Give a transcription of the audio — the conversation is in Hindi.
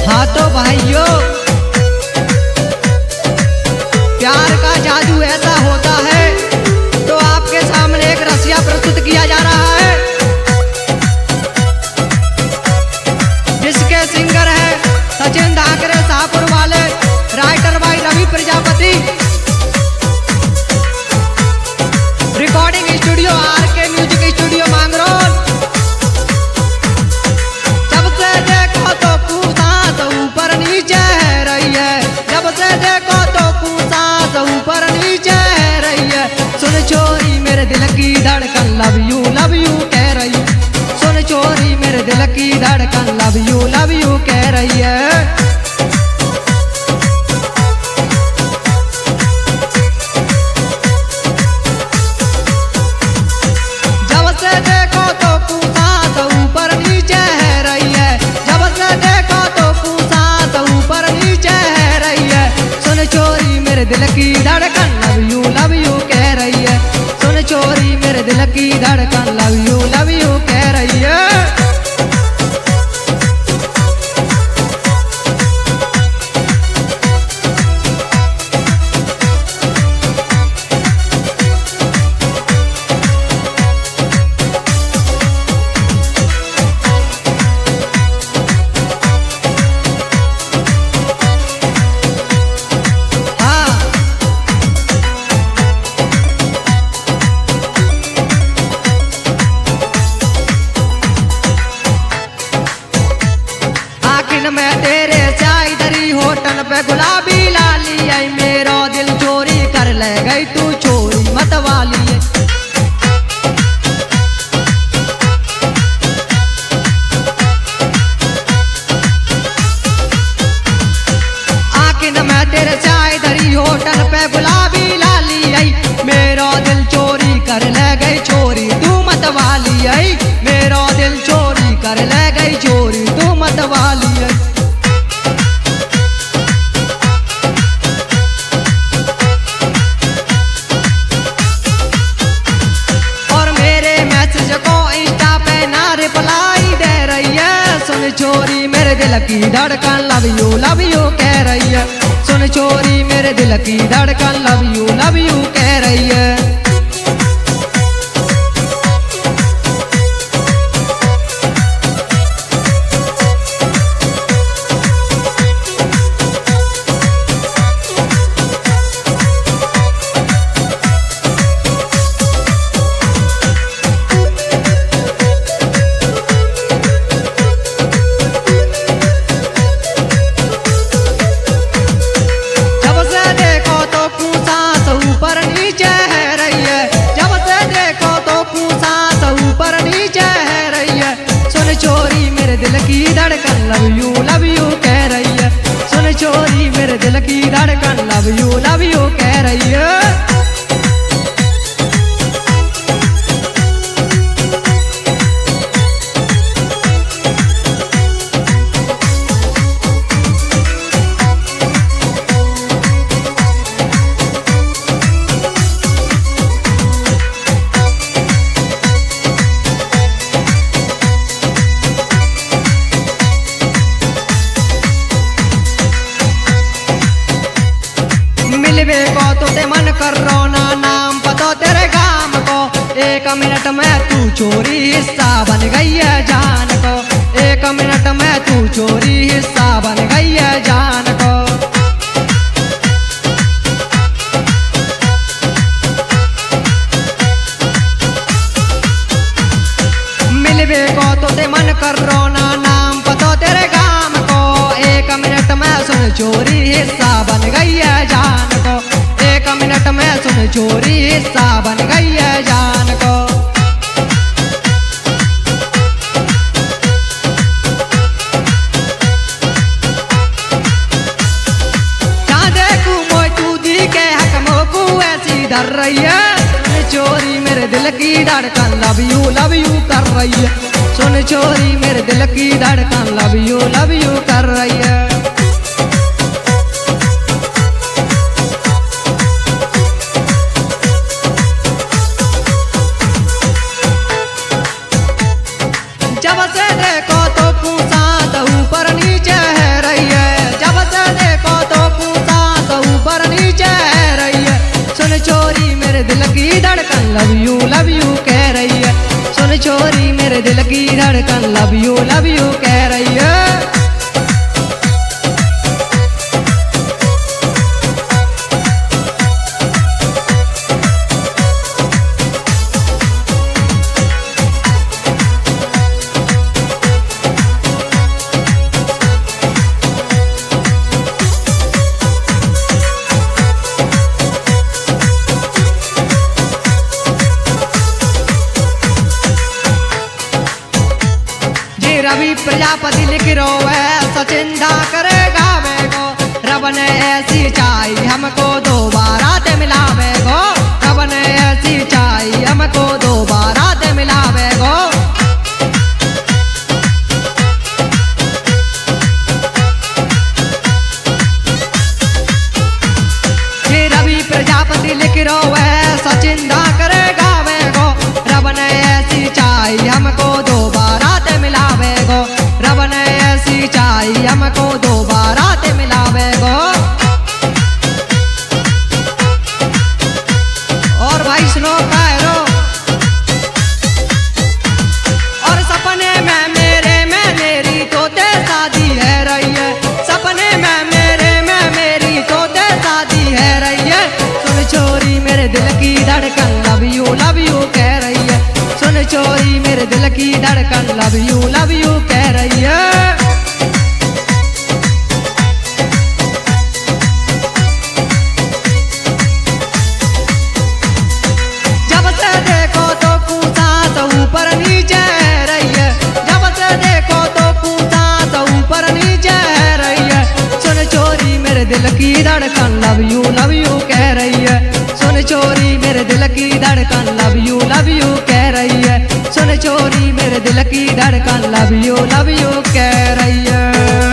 हाँ तो भाइयों, प्यार का जादू ऐसा होता है। तो आपके सामने एक रसिया प्रस्तुत किया जा रहा है, जिसके सिंगर है सचिन धाकरे शाहपुर वाले, राइटर भाई Ravi Prajapati, recording studio RK music studio Mangrol. जब से देखो तो पूछा ऊपर नीचे रही है, जब से देखो तो पूछा ऊपर नीचे रही है। सुन चोरी मेरे दिल की धड़कन लव यू कह रही है। सुन चोरी मेरे दिल की धड़कन लव यू कह रही है। जब से देखो तो पूछा तो ऊपर नीचे रही है, जब से देखो तो पूछा तो ऊपर नीचे रही है। सुन चोरी मेरे दिल की धड़कन लव यू कह रही है। सुन चोरी मेरे दिल की धड़कन लव यू कह रही है। मैं तेरे चाय दरी होटल पे गुलाबी लाली आई, मेरा दिल चोरी कर ले गई तू चोरी मत वाली है। आखिर मैं तेरे चाय दरी होटल पे गुलाबी लाली आई, मेरा दिल चोरी कर ले गई चोरी तू मत वाली आई। मेरा दिल चोरी कर ले गई चोरी तू मत वाली आई। सुन चोरी मेरे दिल की धड़कन लव यू कह रही है। सुन चोरी मेरे दिल की धड़कन लव यू कह रही है। दिल की धड़कन लव यू कह रही है। सुन चोरी मेरे दिल की धड़कन लव यू कह रही है। मिलवे को तो ते मन कर रोना, नाम पतो तेरे गाम को। एक मिनट में तू चोरी हिस्सा बन गई है जान को। एक मिनट में तू चोरी हिस्सा बन गई है जान को। मिलवे को तो ते मन कर रोना, नाम पतो तेरे गाम को। एक मिनट में सुन चोरी हिस्सा बन गई है जान को। एक मिनट में सुन चोरी हिस्सा बन गई है जान को। चाँदे को मोई तू दी के हक मोकू ऐसी धर रही है। चोरी मेरे दिल की धड़कन लव यू कर रही है। सुन चोरी मेरे दिल की धड़कन लव यू कर रही है। लव यू कह रही है। सुन छोरी मेरे दिल की धड़कन लव यू कह रही है। रवि प्रजापति लिख रोवे सचिंदा करे गावे गो। रब ने ऐसी चाही हमको दोबारा ते मिलावे गो। रब ने ऐसी चाही हमको दोबारा ते मिलावे गो। ये रवि प्रजापति लिख रोवे सचिंदा करे गावे गो। रब ने ऐसी चाही हमको दोबारा ते मिलावे गो। रब ने ऐसी चाही हमको दोबारा ते मिलावे गो। और भाई सुनो पैरो और सपने में मेरी तोते शादी है रही है। सपने में मेरी तोते शादी है रही है। सुन छोरी मेरे दिल की धड़कन लव यू कह रही है। सुन छोरी मेरे दिल की धड़कन लव यू कह रही है। जब से देखो तो पूछा तो ऊपर नीचे रही है। जब से देखो तो पूछा तो ऊपर नीचे रही है। सुन छोरी मेरे दिल की धड़कन लव यू कह रही है। सुन छोरी मेरे दिल की धड़कन लव यू कह रही है। सुन छोरी मेरे दिल की धड़कन लव यू कह रही है।